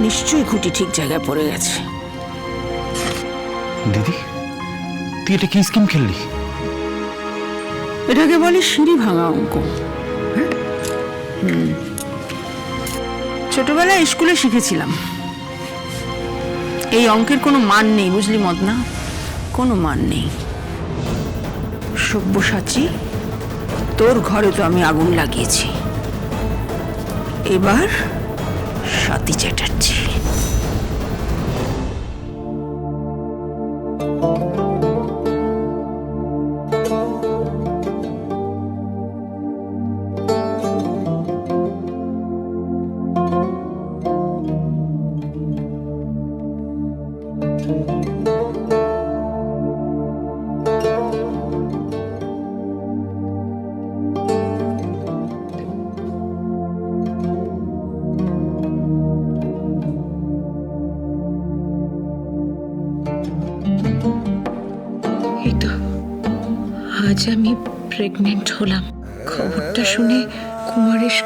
নিশ্চয়ই খুঁটি ঠিক জায়গায় পড়ে গেছে। দিদি, তুই এটা কি স্কিম খেললি? এটাকে বলে সিঁড়ি ভাঙা অঙ্ক। ছোটবেলায় স্কুলে শিখেছিলাম এই অঙ্কের কোনো মান নেই, বুঝলি মদনা, কোনো মান নেই। সব্যসাচী, তোর ঘরে তো আমি আগুন লাগিয়েছি, এবার সাথী চ্যাটার্জি। এই তো আজ আমি প্রেগনেন্ট হলাম। খবরটা শুনে কুমারেশ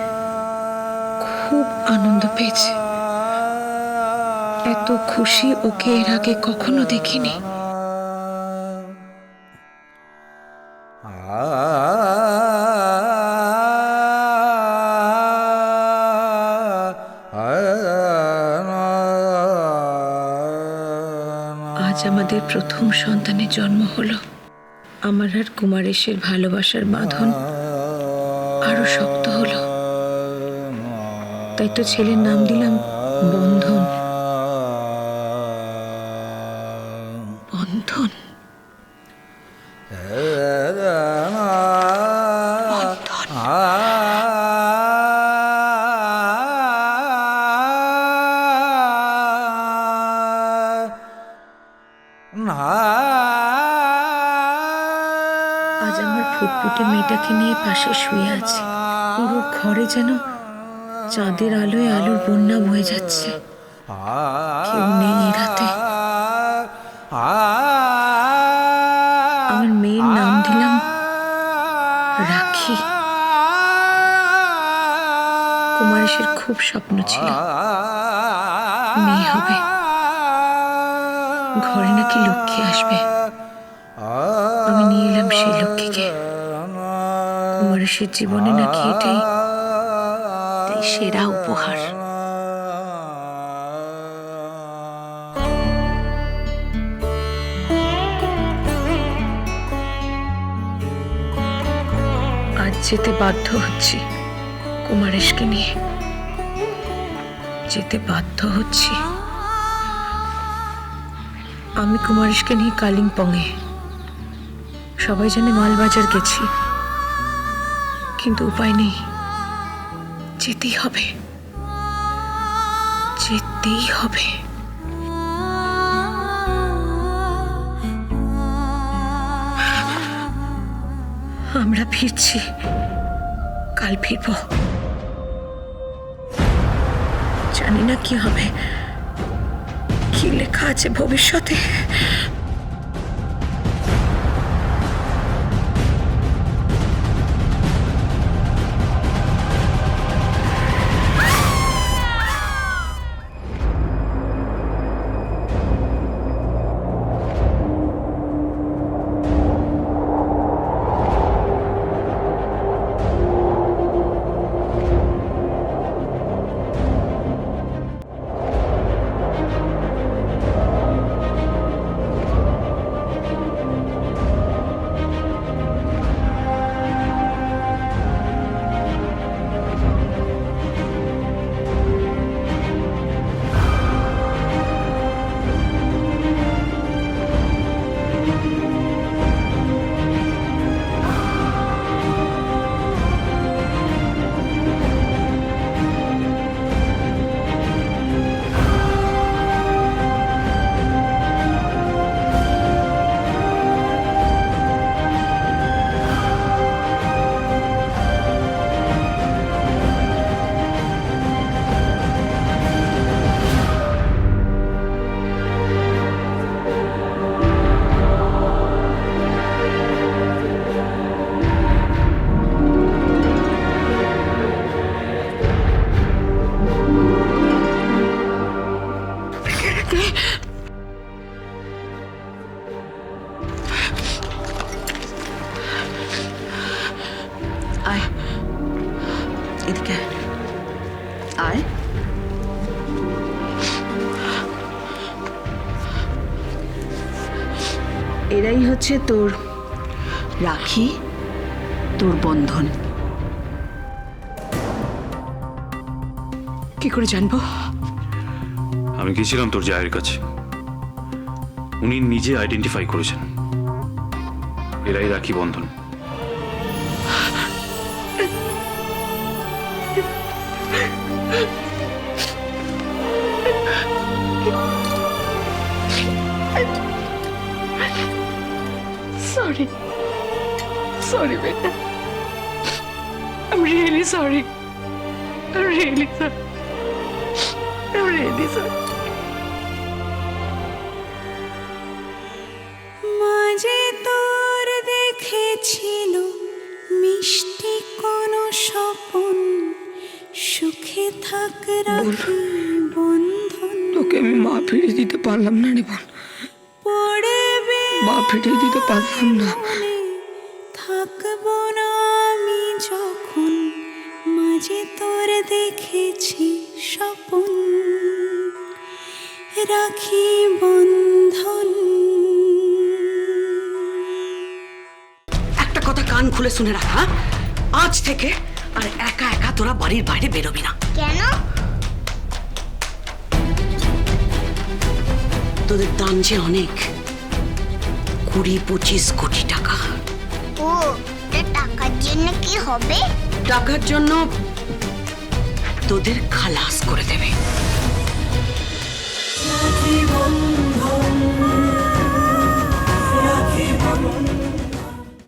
খুব আনন্দ পেয়েছে। এত খুশি ওকে এর আগে কখনো দেখিনি। আজ আমাদের প্রথম সন্তানের জন্ম হলো। আমার আর কুমারেশের ভালোবাসার বাঁধন আরো শক্ত হলো। তাই তো ছেলের নাম দিলাম বন্ধন। বন্ধন। আজ আমার ফুটফুটে মেয়েটাকে নিয়ে পাশে শুয়ে আছে। পুরো ঘরে যেন চাঁদের আলোয় আলোর বন্যা বয়ে যাচ্ছে। কেউ নেই এ রাতে। আমার মেয়ের নাম দিলাম রাখি। কুমারেশের খুব স্বপ্ন ছিল মেয়ে হবে, ঘরে নাকি লক্ষ্মী আসবে। আমি নিয়ে এলাম সেই লক্ষ্মীকে। কুমারেশের জীবনে নাকি এটাই সেরা উপহার। আজ যেতে বাধ্য হচ্ছি কুমারেশকে নিয়ে, যেতে বাধ্য হচ্ছি। আমি কুমারেশকে নিয়ে কালিম্পংয়ে, সবাই জানে মালবাজার গেছি, কিন্তু উপায় নেই, যেতেই হবে, যেতেই হবে। আমরা ফিরছি, কাল ফিরব। জানি না কি হবে, কি লেখা আছে ভবিষ্যতে। আয়। এরাই হচ্ছে তোর রাখি, তোর বন্ধন। কি করে জানবো? আমি গেছিলাম তোর জায়ের কাছে, উনি নিজে আইডেন্টিফাই করেছেন এরাই Rakhi Bandhan. Sorry. Sorry, beta. I'm really sorry. I'm really sorry. I'm really sorry. মাঝে তোর দেখেছিল মিষ্টি কোন স্বপন, সুখে থাক রাখি বন্ধন। তোকে আমি মা ফিরিয়ে দিতে পারলাম না রে বোন, পড়বে মা ফিরিয়ে দিতে পারলাম না। থাকবো না আমি যখন, মাঝে তোর দেখেছি স্বপন, রাখি বন্ধন। একটা কথা কান খুলে শুনে রাখ, হ্যাঁ? আজ থেকে আর একা একা তোরা বাড়ির বাইরে বেরোবি না। কেন? তোদের দাম যে অনেক, 20-25 কোটি টাকা। ও, টাকার জন্য কি হবে? টাকার জন্য তোদের খালাস করে দেবে।